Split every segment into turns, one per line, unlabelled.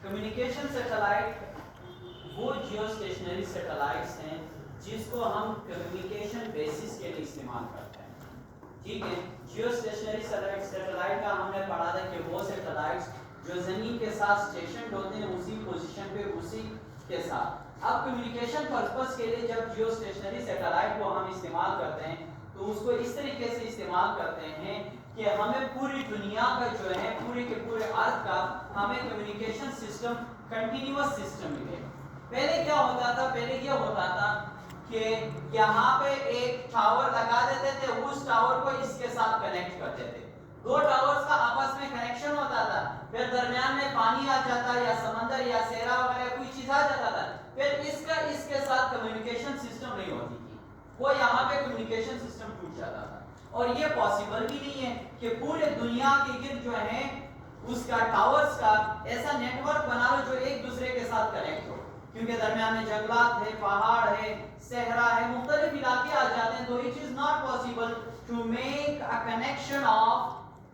Communication satellite वो जियो stationery satellites हैं जिसको हम कम्युनिकेशन बेसिस के लिए इस्तेमाल करते हैं। ठीक है, जियो स्टेशनरी सैटेलाइट का हमने पढ़ा था कि वो सैटेलाइट्स जो जमीन के साथ स्टेशन होते हैं उसी पोजीशन पे उसी के साथ। अब कम्युनिकेशन पर्पस के लिए जब जियो स्टेशनरी सैटेलाइट को हम इस्तेमाल करते हैं तो उसको इस तरीके से इस्तेमाल करते हैं कि हमें पूरी दुनिया का जो है पूरे के पूरे अर्थ का हमें कम्युनिकेशन सिस्टम कंटिन्यूअस सिस्टम मिले। पहले क्या होता था, पहले ये होता था कि यहाँ पे एक टावर लगा देते थे, उस टावर को इसके साथ कनेक्ट करते थे, दो टावर्स का आपस में कनेक्शन होता था, फिर दरमियान में पानी आ जाता या समंदर या सेरा वगैरह कोई चीज आ जाता था, फिर इसका इसके साथ कम्युनिकेशन सिस्टम नहीं होती थी, वो यहाँ पे कम्युनिकेशन सिस्टम टूट जाता था। और ये पॉसिबल भी नहीं है कि पूरे दुनिया के गिर्द जो है उसका टावर्स का ऐसा नेटवर्क बना लो जो एक दूसरे के साथ कनेक्ट हो, क्योंकि दरमियान में जंगलात है, पहाड़ है, सहरा है, मुख्तलिफ इलाके आ जाते हैं, तो it is not possible to make a connection of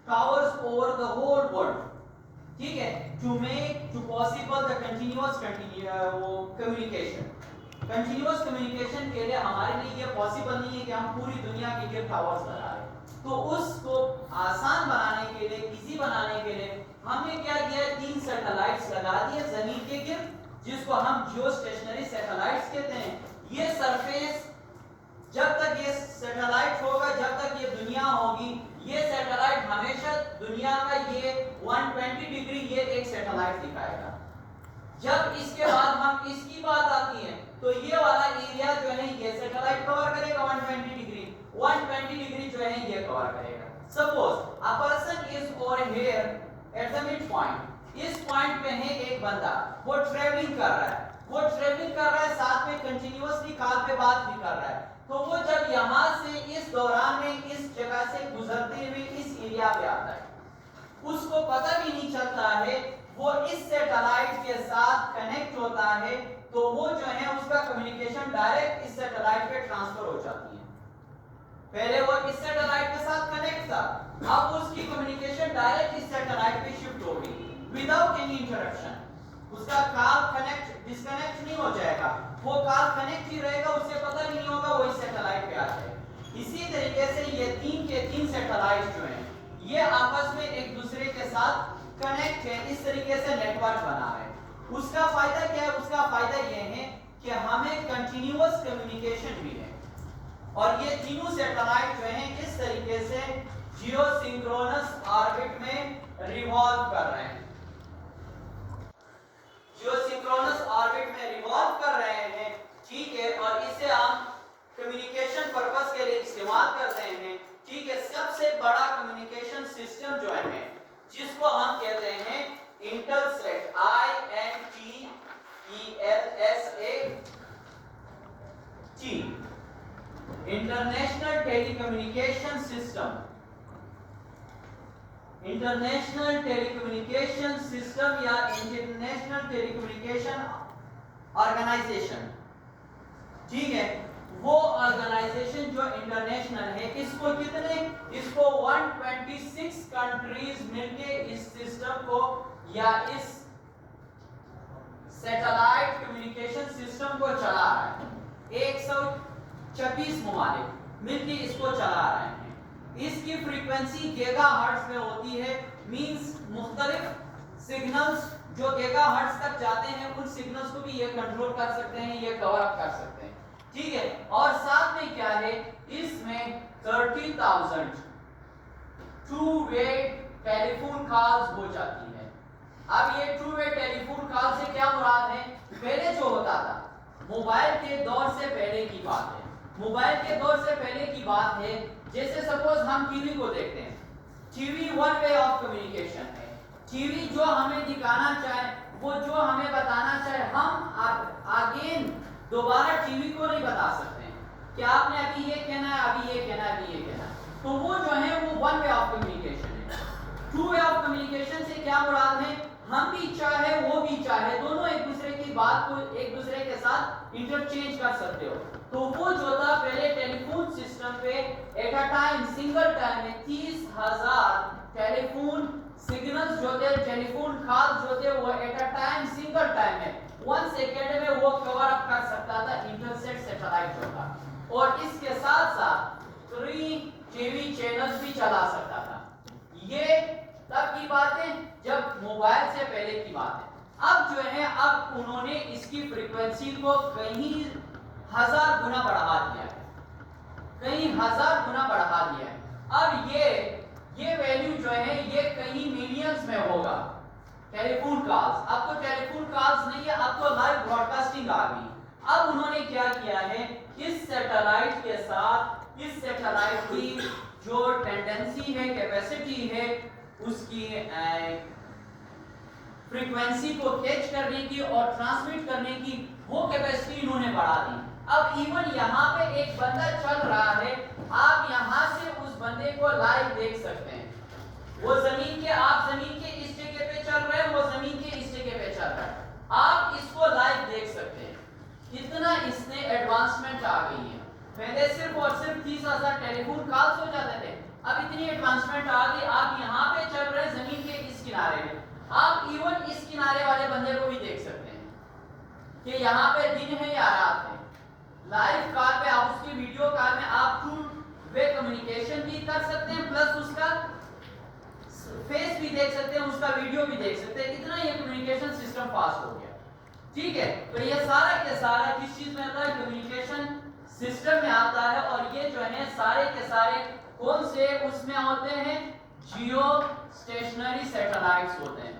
towers over the whole world. ठीक है, to make to possible the continuous communication. Continuous communication के लिए हमारे लिए ये पॉसिबल नहीं है कि हम पूरी दुनिया के गिर्द टावर्स लगा रहे हैं। तो उसको आसान बनाने के लिए, इजी बनाने के लिए हमने क्या किया, 3 सैटेलाइट्स लगा दिए जमीन के गिर्द, जिसको हम जियो स्टेशनरी सैटेलाइट्स कहते हैं। ये सरफेस जब तक ये सैटेलाइट होगा, जब तक ये दुनिया होगी, ये सैटेलाइट हमेशा दुनिया का ये 120 डिग्री ये एक सैटेलाइट दिखाएगा। जब इसके बाद हम इसकी बात आती है तो ये वाला एरिया जो है ये सैटेलाइट कवर करेगा 120 डिग्री, 120 डिग्री जो है ये कवर करेगा। Suppose a person is over here at the mid point, इस पॉइंट पे है एक बंदा, वो ट्रैवलिंग कर रहा है, वो ट्रैवलिंग कर रहा है, साथ में कंटिन्यूअसली कॉल पे बात भी कर रहा है। तो वो जब यहाँ से इस दौरान में इस जगह से गुजरते हुए इस एरिया पे आता है, उसको पता भी नहीं चलता है, वो इस सैटेलाइट के साथ कनेक्ट होता है, तो वो जो है उसका कम्युनिकेशन डायरेक्ट इस सैटेलाइट पे ट्रांसफर हो जाती है। पहले वो इस सैटेलाइट के साथ कनेक्ट था, अब उसकी कम्युनिकेशन डायरेक्ट इस सैटेलाइट पे शिफ्ट हो गई विदाउट एनी इंटरप्शन। उसका कॉल कनेक्ट डिस्कनेक्ट नहीं हो जाएगा, वो कॉल कनेक्ट ही रहेगा, उससे पता भी नहीं होगा वो इस सैटेलाइट पे आ जाएगा। इसी तरीके से ये 3 के 3 सैटेलाइट जो हैं ये आपस में एक दूसरे के साथ कनेक्ट है, इस तरीके से नेटवर्क बना है। उसका फायदा क्या है, उसका फायदा ये है कि हमें कंटिन्यूअस कम्युनिकेशन भी है, और ये तीनों सैटेलाइट जो हैं इस तरीके से जियोसिंक्रोनस ऑर्बिट में रिवॉल्व कर रहे हैं, जियोसिंक्रोनस ऑर्बिट में रिवॉल्व कर रहे हैं। ठीक है, और इसे हम कम्युनिकेशन पर्पस के लिए इस्तेमाल करते हैं। ठीक है, सबसे बड़ा कम्युनिकेशन सिस्टम जो है जिसको हम कहते हैं Intelsat, INTELSAT, international telecommunication system, international telecommunication system या इंटरनेशनल टेलीकम्युनिकेशन ऑर्गेनाइजेशन। ठीक है, वो ऑर्गेनाइजेशन जो इंटरनेशनल है, इसको कितने, इसको 126 कंट्रीज मिलके इस सिस्टम को या इस सैटेलाइट कम्युनिकेशन सिस्टम को चला रहा है। 126 ममालिक मिलके इसको चला रहे हैं। इसकी फ्रीक्वेंसी गीगाहर्ट्ज में होती है, मींस मुख्तलिफ सिग्नल्स जो गीगाहर्ट्ज तक जाते हैं उन सिग्नल्स को भी ये कंट्रोल कर सकते हैं, ये कवर अप कर सकते हैं। ठीक है, और साथ में क्या है, इसमें 30,000 टू वे टेलीफोन कॉल्स हो जाती है। अब ये टू वे टेलीफोन कॉल से क्या मुराद है, पहले जो होता था मोबाइल के दौर से पहले की बात है, मोबाइल के दौर से पहले की बात है, जैसे सपोज हम टीवी को देखते हैं, TV one way of communication है। टीवी जो हमें दिखाना चाहे, वो जो हमें बताना चाहे, हम अगेन दोबारा टीवी को नहीं बता सकते हैं कि आपने अभी ये कहना है, अभी ये कहना है, अभी ये कहना है। तो वो जो है वो वन वे ऑफ कम्युनिकेशन है। टू वे ऑफ कम्युनिकेशन से क्या मुराद है, हम भी चाहे वो भी चाहे, दोनों एक दूसरे की बात को एक दूसरे के साथ इंटरचेंज कर सकते हो। तो वो जो था पहले टेलीफोन सिस्टम पे at a time, single time में 30,000 टेलीफोन सिग्नल्स जो थे कॉल जो थे वो at a time single time में 1 सेकेंड में वो कवर अप कर सकता था इंटरसेट सैटेलाइट जो था, और इसके साथ साथ 3 टीवी चैनल्स भी चला सकता था। ये तब की बात है जब मोबाइल से पहले की बात है। अब जो है अब उन्होंने इसकी फ्रीक्वेंसी को कहीं 1000 गुना बढ़ा दिया है, कहीं 1000 गुना बढ़ा दिया है। अब ये वैल्यू जो है ये कहीं मिलियंस में होगा टेलीफोन कॉल्स। अब तो टेलीफोन कॉल्स नहीं है, अब तो लाइव ब्रॉडकास्टिंग आ गई। अब उन्होंने क्या किया है, इस सैटेलाइट के साथ इस सैटेलाइट की जो टेंडेंसी है, कैपेसिटी है, उसकी फ्रीक्वेंसी को कैच करने की और ट्रांसमिट करने की वो कैपेसिटी इन्होंने बढ़ा दी। अब इवन यहाँ पे एक बंदा चल रहा है, आप यहाँ से उस बंदे को लाइव देख सकते हैं। वो जमीन के, आप जमीन के इस जगह पे चल रहे हैं, वो जमीन के इस जगह पे चल रहा है, आप इसको लाइव देख सकते हैं। इतना इसने एडवांसमेंट आ गई है। पहले सिर्फ और सिर्फ 30,000 टेलीफोन कॉल्स हो जाते थे, अब इतनी एडवांसमेंट आ गई, आप यहाँ पे चल रहे हैं जमीन के इस किनारे में, आप इवन इस किनारे वाले बंदे को भी देख सकते हैं कि यहाँ पे दिन है या रात है। लाइव कॉल पे आप उसकी वीडियो कॉल में आप टू वे कम्युनिकेशन भी कर सकते हैं, प्लस उसका फेस भी देख सकते हैं, उसका वीडियो भी देख सकते हैं। इतना ये कम्युनिकेशन सिस्टम फास्ट हो गया। ठीक है, तो ये सारा के सारा किस चीज में आता है, कम्युनिकेशन सिस्टम में आता है। और ये जो है सारे के सारे कौन से उसमें होते हैं, जियो स्टेशनरी सैटेलाइट्स होते हैं।